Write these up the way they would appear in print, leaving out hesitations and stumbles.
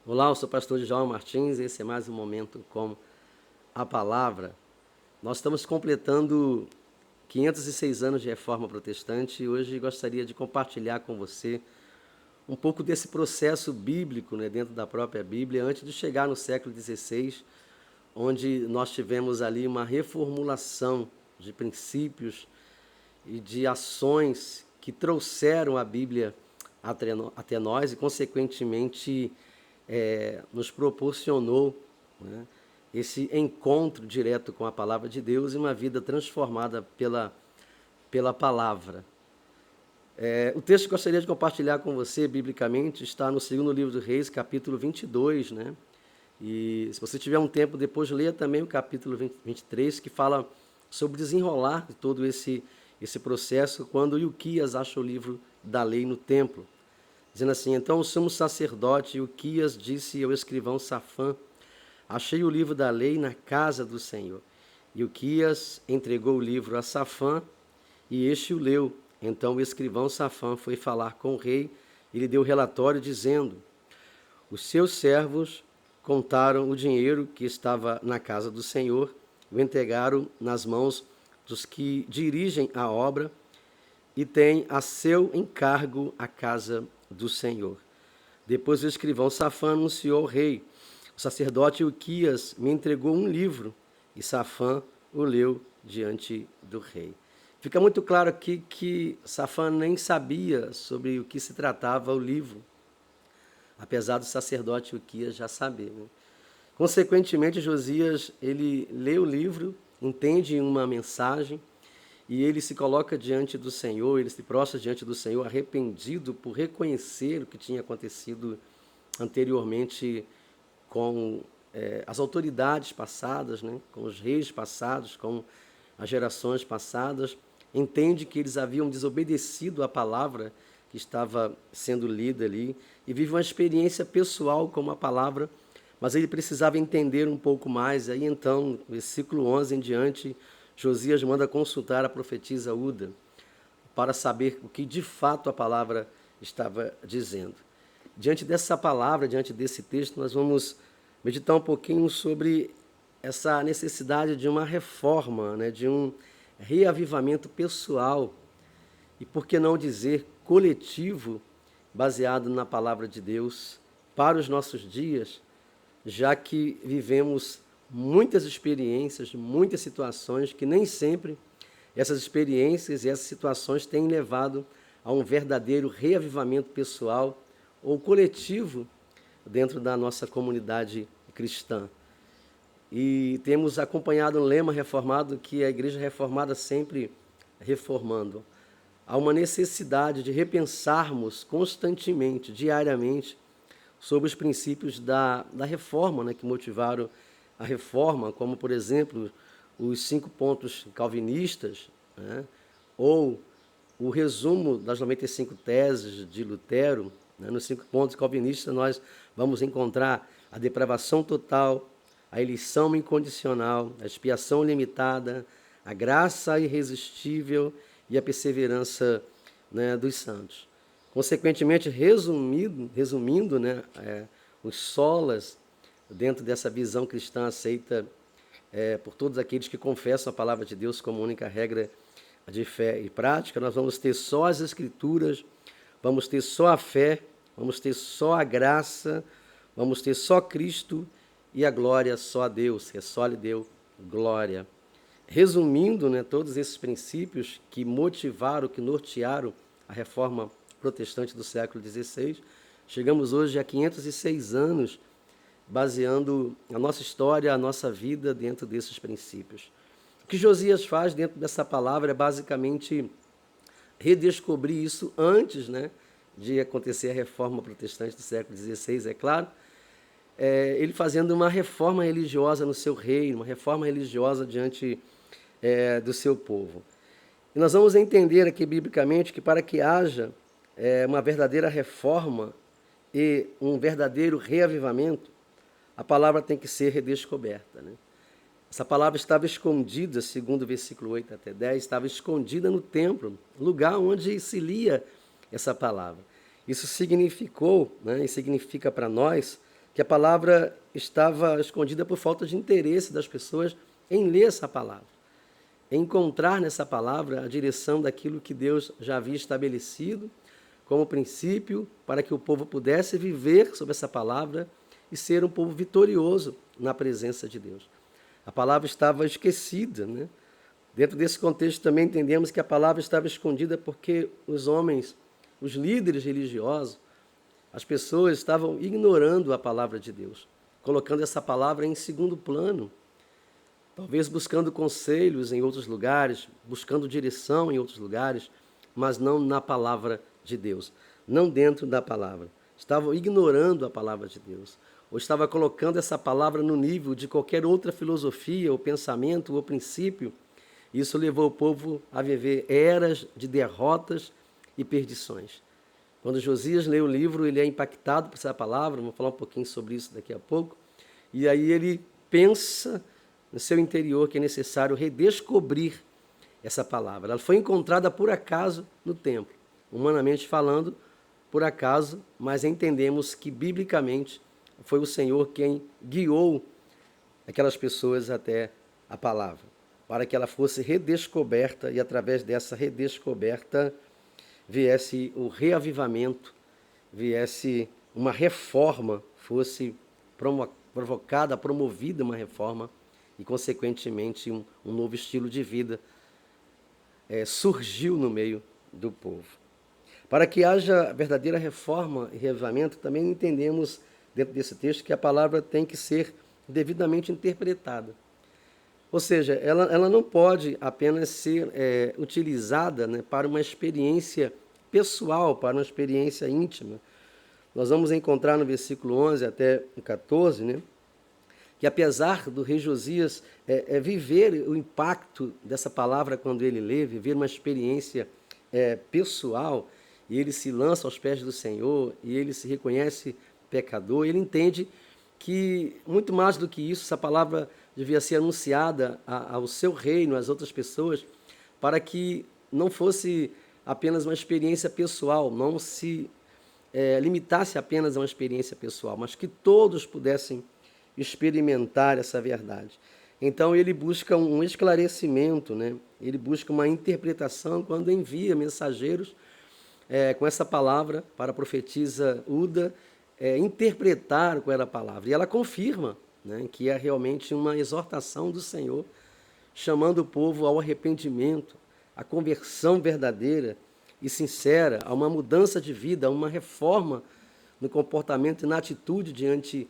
Olá, eu sou o pastor Djalma Martins e esse é mais um Momento com a Palavra. Nós estamos completando 506 anos de Reforma Protestante e hoje gostaria de compartilhar com você um pouco desse processo bíblico, dentro da própria Bíblia, antes de chegar no século XVI, onde nós tivemos ali uma reformulação de princípios e de ações que trouxeram a Bíblia até nós e, consequentemente, nos proporcionou, esse encontro direto com a palavra de Deus e uma vida transformada pela palavra. O texto que gostaria de compartilhar com você, biblicamente, está no segundo livro do Reis, capítulo 22, né? E se você tiver um tempo depois, leia também o capítulo 23, que fala sobre o desenrolar de todo esse processo, quando Ilquias acha o livro da lei no templo. Dizendo assim: então o sumo sacerdote Ilquias disse ao escrivão Safã: achei o livro da lei na casa do Senhor. Ilquias entregou o livro a Safã e este o leu. Então o escrivão Safã foi falar com o rei e lhe deu relatório dizendo: os seus servos contaram o dinheiro que estava na casa do Senhor e o entregaram nas mãos dos que dirigem a obra e têm a seu encargo a casa do Senhor. Depois o escrivão Safã anunciou ao rei: o sacerdote Ilquias me entregou um livro, e Safã o leu diante do rei. Fica muito claro aqui que Safã nem sabia sobre o que se tratava o livro, apesar do sacerdote Ilquias já saber, Consequentemente, Josias, ele lê o livro, entende uma mensagem, e ele se coloca diante do Senhor, ele se prostra diante do Senhor, arrependido por reconhecer o que tinha acontecido anteriormente com as autoridades passadas, com os reis passados, com as gerações passadas. Entende que eles haviam desobedecido à palavra que estava sendo lida ali e vive uma experiência pessoal com a palavra, mas ele precisava entender um pouco mais. Aí então, versículo 11 em diante, Josias manda consultar a profetisa Uda para saber o que de fato a palavra estava dizendo. Diante dessa palavra, diante desse texto, nós vamos meditar um pouquinho sobre essa necessidade de uma reforma, de um reavivamento pessoal e, por que não dizer, coletivo, baseado na palavra de Deus para os nossos dias, já que vivemos muitas experiências, muitas situações que nem sempre essas experiências e essas situações têm levado a um verdadeiro reavivamento pessoal ou coletivo dentro da nossa comunidade cristã. E temos acompanhado um lema reformado que a Igreja Reformada sempre reformando. Há uma necessidade de repensarmos constantemente, diariamente, sobre os princípios da reforma, que motivaram a reforma, como, por exemplo, os 5 pontos calvinistas, ou o resumo das 95 teses de Lutero. Nos 5 pontos calvinistas nós vamos encontrar a depravação total, a eleição incondicional, a expiação limitada, a graça irresistível e a perseverança dos santos. Consequentemente, resumindo, os solas dentro dessa visão cristã aceita por todos aqueles que confessam a palavra de Deus como única regra de fé e prática, nós vamos ter só as Escrituras, vamos ter só a fé, vamos ter só a graça, vamos ter só Cristo e a glória só a Deus, que só lhe deu glória. Resumindo, todos esses princípios que motivaram, que nortearam a reforma protestante do século XVI, chegamos hoje a 506 anos, baseando a nossa história, a nossa vida dentro desses princípios. O que Josias faz dentro dessa palavra é basicamente redescobrir isso antes de acontecer a reforma protestante do século XVI, é claro. Ele fazendo uma reforma religiosa no seu reino, uma reforma religiosa diante do seu povo. E nós vamos entender aqui biblicamente que para que haja uma verdadeira reforma e um verdadeiro reavivamento, a palavra tem que ser redescoberta. Essa palavra estava escondida, segundo o versículo 8 até 10, estava escondida no templo, lugar onde se lia essa palavra. Isso significou, e significa para nós, que a palavra estava escondida por falta de interesse das pessoas em ler essa palavra, em encontrar nessa palavra a direção daquilo que Deus já havia estabelecido como princípio para que o povo pudesse viver sob essa palavra e ser um povo vitorioso na presença de Deus. A palavra estava esquecida, né? Dentro desse contexto também entendemos que a palavra estava escondida porque os homens, os líderes religiosos, as pessoas estavam ignorando a palavra de Deus, colocando essa palavra em segundo plano, talvez buscando conselhos em outros lugares, buscando direção em outros lugares, mas não na palavra de Deus, não dentro da palavra. Estavam ignorando a palavra de Deus, ou estava colocando essa palavra no nível de qualquer outra filosofia, ou pensamento, ou princípio. Isso levou o povo a viver eras de derrotas e perdições. Quando Josias lê o livro, ele é impactado por essa palavra, vamos falar um pouquinho sobre isso daqui a pouco, e aí ele pensa no seu interior que é necessário redescobrir essa palavra. Ela foi encontrada por acaso no templo, humanamente falando, por acaso, mas entendemos que biblicamente foi o Senhor quem guiou aquelas pessoas até a palavra, para que ela fosse redescoberta e através dessa redescoberta viesse o reavivamento, viesse uma reforma, fosse provocada, promovida uma reforma e, consequentemente, um novo estilo de vida surgiu no meio do povo. Para que haja verdadeira reforma e reavivamento, também entendemos dentro desse texto que a palavra tem que ser devidamente interpretada. Ou seja, ela não pode apenas ser utilizada, né, para uma experiência pessoal, para uma experiência íntima. Nós vamos encontrar no versículo 11 até o 14, né, que apesar do rei Josias viver o impacto dessa palavra quando ele lê, viver uma experiência pessoal, e ele se lança aos pés do Senhor, e ele se reconhece pecador, ele entende que, muito mais do que isso, essa palavra devia ser anunciada ao seu reino, às outras pessoas, para que não fosse apenas uma experiência pessoal, não se limitasse apenas a uma experiência pessoal, mas que todos pudessem experimentar essa verdade. Então ele busca um esclarecimento, né? Ele busca uma interpretação quando envia mensageiros com essa palavra para a profetisa Uda interpretar qual era a palavra. E ela confirma, né, que é realmente uma exortação do Senhor, chamando o povo ao arrependimento, à conversão verdadeira e sincera, a uma mudança de vida, a uma reforma no comportamento e na atitude diante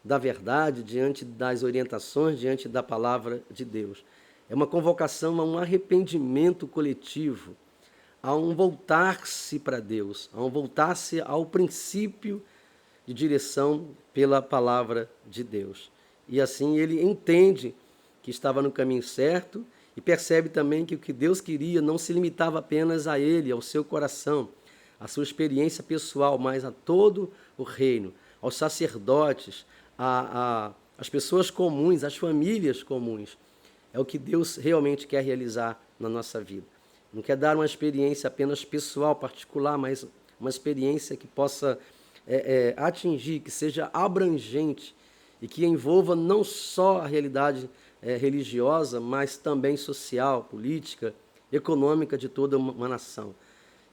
da verdade, diante das orientações, diante da palavra de Deus. É uma convocação a um arrependimento coletivo, a um voltar-se para Deus, a um voltar-se ao princípio de direção pela palavra de Deus. E assim ele entende que estava no caminho certo e percebe também que o que Deus queria não se limitava apenas a ele, ao seu coração, à sua experiência pessoal, mas a todo o reino, aos sacerdotes, às pessoas comuns, às famílias comuns. É o que Deus realmente quer realizar na nossa vida. Não quer dar uma experiência apenas pessoal, particular, mas uma experiência que possa atingir, que seja abrangente e que envolva não só a realidade religiosa, mas também social, política, econômica de toda uma nação.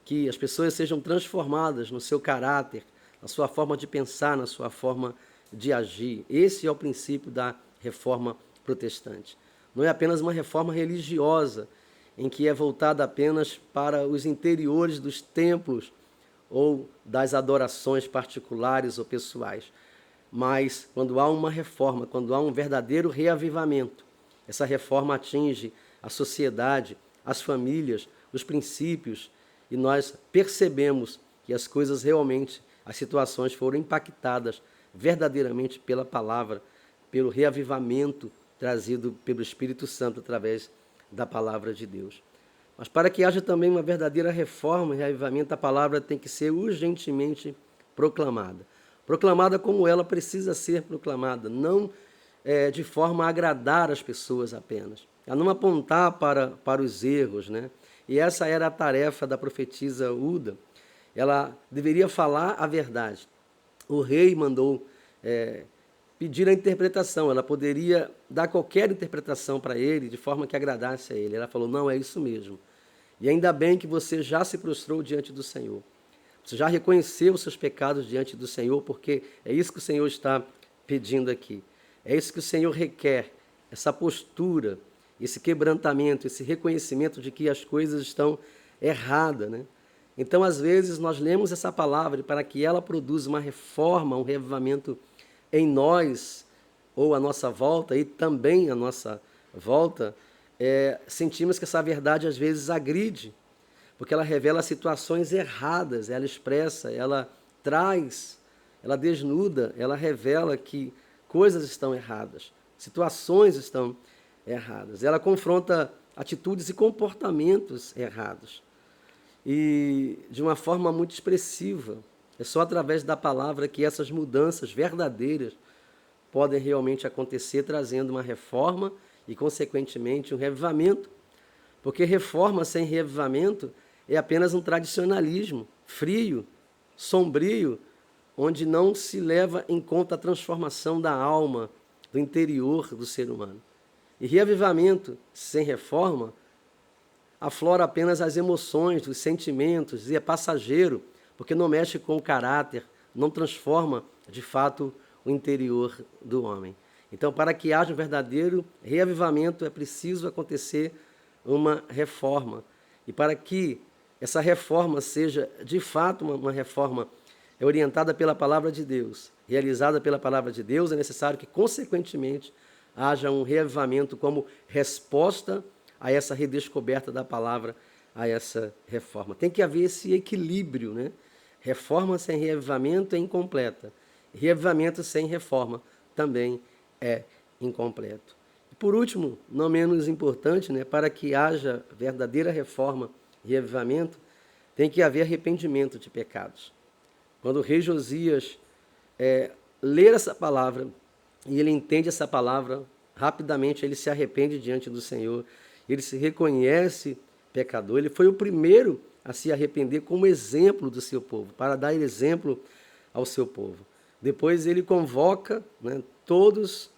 Que as pessoas sejam transformadas no seu caráter, na sua forma de pensar, na sua forma de agir. Esse é o princípio da reforma protestante. Não é apenas uma reforma religiosa, em que é voltada apenas para os interiores dos templos ou das adorações particulares ou pessoais. Mas quando há uma reforma, quando há um verdadeiro reavivamento, essa reforma atinge a sociedade, as famílias, os princípios, e nós percebemos que as coisas realmente, as situações foram impactadas verdadeiramente pela palavra, pelo reavivamento trazido pelo Espírito Santo através da palavra de Deus. Mas para que haja também uma verdadeira reforma e reavivamento, a palavra tem que ser urgentemente proclamada. Proclamada como ela precisa ser proclamada, não de forma a agradar as pessoas apenas, a não apontar para os erros, né? E essa era a tarefa da profetisa Uda. Ela deveria falar a verdade. O rei mandou pedir a interpretação, ela poderia dar qualquer interpretação para ele de forma que agradasse a ele. Ela falou, não, é isso mesmo. E ainda bem que você já se prostrou diante do Senhor. Você já reconheceu os seus pecados diante do Senhor, porque é isso que o Senhor está pedindo aqui. É isso que o Senhor requer, essa postura, esse quebrantamento, esse reconhecimento de que as coisas estão erradas, né? Então, às vezes, nós lemos essa palavra para que ela produza uma reforma, um revivamento em nós, ou à nossa volta, e também à nossa volta, sentimos que essa verdade, às vezes, agride, porque ela revela situações erradas, ela expressa, ela traz, ela desnuda, ela revela que coisas estão erradas, situações estão erradas. Ela confronta atitudes e comportamentos errados. E de uma forma muito expressiva. É só através da palavra que essas mudanças verdadeiras podem realmente acontecer, trazendo uma reforma e, consequentemente, um revivamento. Porque reforma sem revivamento é apenas um tradicionalismo frio, sombrio, onde não se leva em conta a transformação da alma, do interior do ser humano. E reavivamento sem reforma aflora apenas as emoções, os sentimentos, e é passageiro, porque não mexe com o caráter, não transforma, de fato, o interior do homem. Então, para que haja um verdadeiro reavivamento, é preciso acontecer uma reforma. E para que essa reforma seja, de fato, uma reforma orientada pela palavra de Deus, realizada pela palavra de Deus, é necessário que, consequentemente, haja um reavivamento como resposta a essa redescoberta da palavra, a essa reforma. Tem que haver esse equilíbrio, né? Reforma sem reavivamento é incompleta. Reavivamento sem reforma também é incompleto. E por último, não menos importante, né, para que haja verdadeira reforma e reavivamento, tem que haver arrependimento de pecados. Quando o rei Josias ler essa palavra e ele entende essa palavra, rapidamente ele se arrepende diante do Senhor, ele se reconhece pecador, ele foi o primeiro a se arrepender como exemplo do seu povo, para dar exemplo ao seu povo. Depois ele convoca, né, todos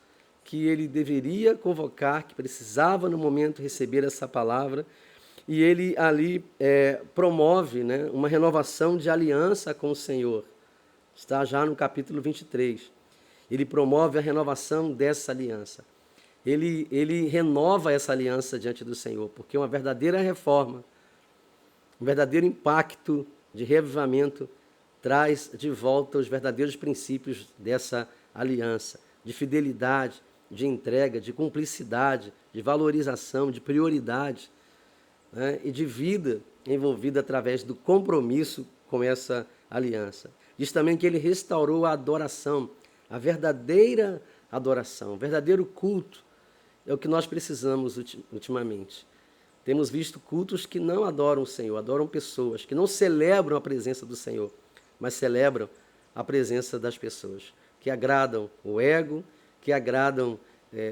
que ele deveria convocar, que precisava no momento receber essa palavra, e ele ali promove, né, uma renovação de aliança com o Senhor. Está já no capítulo 23. Ele promove a renovação dessa aliança. Ele renova essa aliança diante do Senhor, porque uma verdadeira reforma, um verdadeiro impacto de reavivamento traz de volta os verdadeiros princípios dessa aliança, de fidelidade, de entrega, de cumplicidade, de valorização, de prioridade, né, e de vida envolvida através do compromisso com essa aliança. Diz também que ele restaurou a adoração, a verdadeira adoração, o verdadeiro culto. É o que nós precisamos ultimamente. Temos visto cultos que não adoram o Senhor, adoram pessoas, que não celebram a presença do Senhor, mas celebram a presença das pessoas, que agradam o ego, que agradam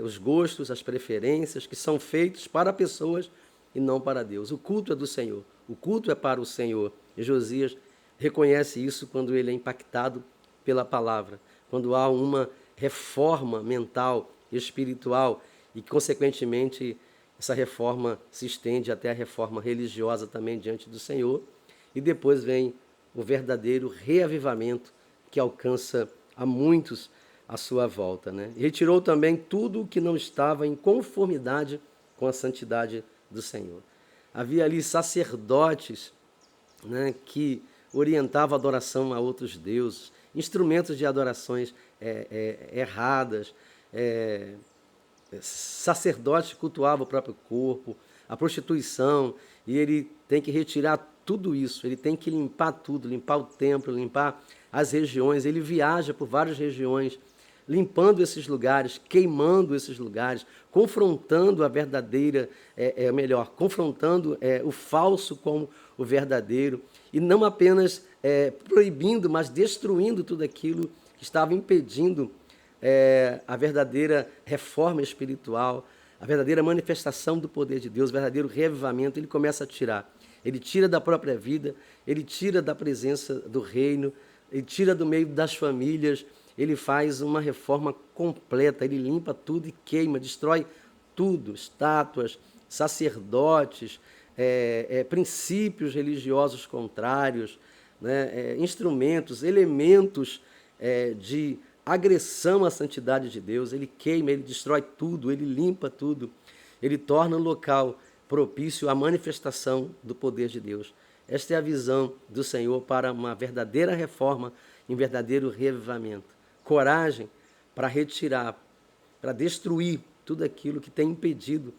os gostos, as preferências, que são feitos para pessoas e não para Deus. O culto é do Senhor, o culto é para o Senhor. E Josias reconhece isso quando ele é impactado pela palavra, quando há uma reforma mental e espiritual e, consequentemente, essa reforma se estende até a reforma religiosa também diante do Senhor. E depois vem o verdadeiro reavivamento que alcança a muitos à sua volta, né? E retirou também tudo o que não estava em conformidade com a santidade do Senhor. Havia ali sacerdotes, né, que orientavam a adoração a outros deuses, instrumentos de adorações erradas, sacerdotes que cultuavam o próprio corpo, a prostituição, e ele tem que retirar tudo isso, ele tem que limpar tudo, limpar o templo, limpar as regiões. Ele viaja por várias regiões, limpando esses lugares, queimando esses lugares, confrontando a verdadeira, confrontando o falso com o verdadeiro, e não apenas proibindo, mas destruindo tudo aquilo que estava impedindo a verdadeira reforma espiritual, a verdadeira manifestação do poder de Deus, o verdadeiro reavivamento. Ele começa a tirar. Ele tira da própria vida, ele tira da presença do reino, ele tira do meio das famílias, ele faz uma reforma completa, ele limpa tudo e queima, destrói tudo, estátuas, sacerdotes, princípios religiosos contrários, né, instrumentos, elementos de agressão à santidade de Deus. Ele queima, ele destrói tudo, ele limpa tudo, ele torna o local propício à manifestação do poder de Deus. Esta é a visão do Senhor para uma verdadeira reforma, um verdadeiro reavivamento. Coragem para retirar, para destruir tudo aquilo que tem impedido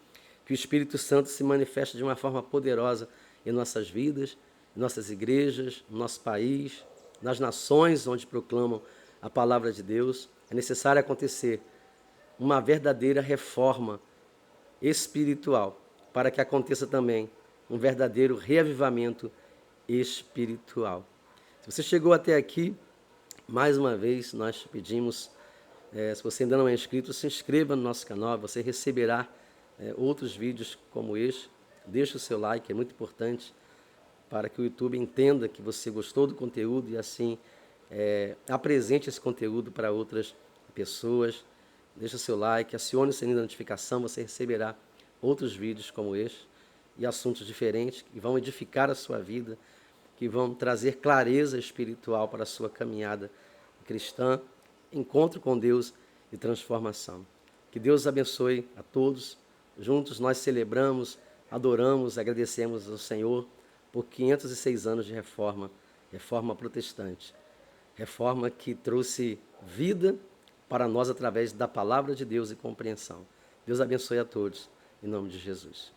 que o Espírito Santo se manifeste de uma forma poderosa em nossas vidas, em nossas igrejas, no nosso país, nas nações onde proclamam a palavra de Deus. É necessário acontecer uma verdadeira reforma espiritual, para que aconteça também um verdadeiro reavivamento espiritual. Se você chegou até aqui, mais uma vez nós te pedimos, se você ainda não é inscrito, se inscreva no nosso canal, você receberá outros vídeos como este. Deixe o seu like, é muito importante para que o YouTube entenda que você gostou do conteúdo e assim apresente esse conteúdo para outras pessoas. Deixe o seu like, acione o sininho da notificação, você receberá outros vídeos como este e assuntos diferentes que vão edificar a sua vida, que vão trazer clareza espiritual para a sua caminhada cristã, encontro com Deus e transformação. Que Deus abençoe a todos. Juntos nós celebramos, adoramos, agradecemos ao Senhor por 506 anos de reforma protestante. Reforma que trouxe vida para nós através da palavra de Deus e compreensão. Deus abençoe a todos, em nome de Jesus.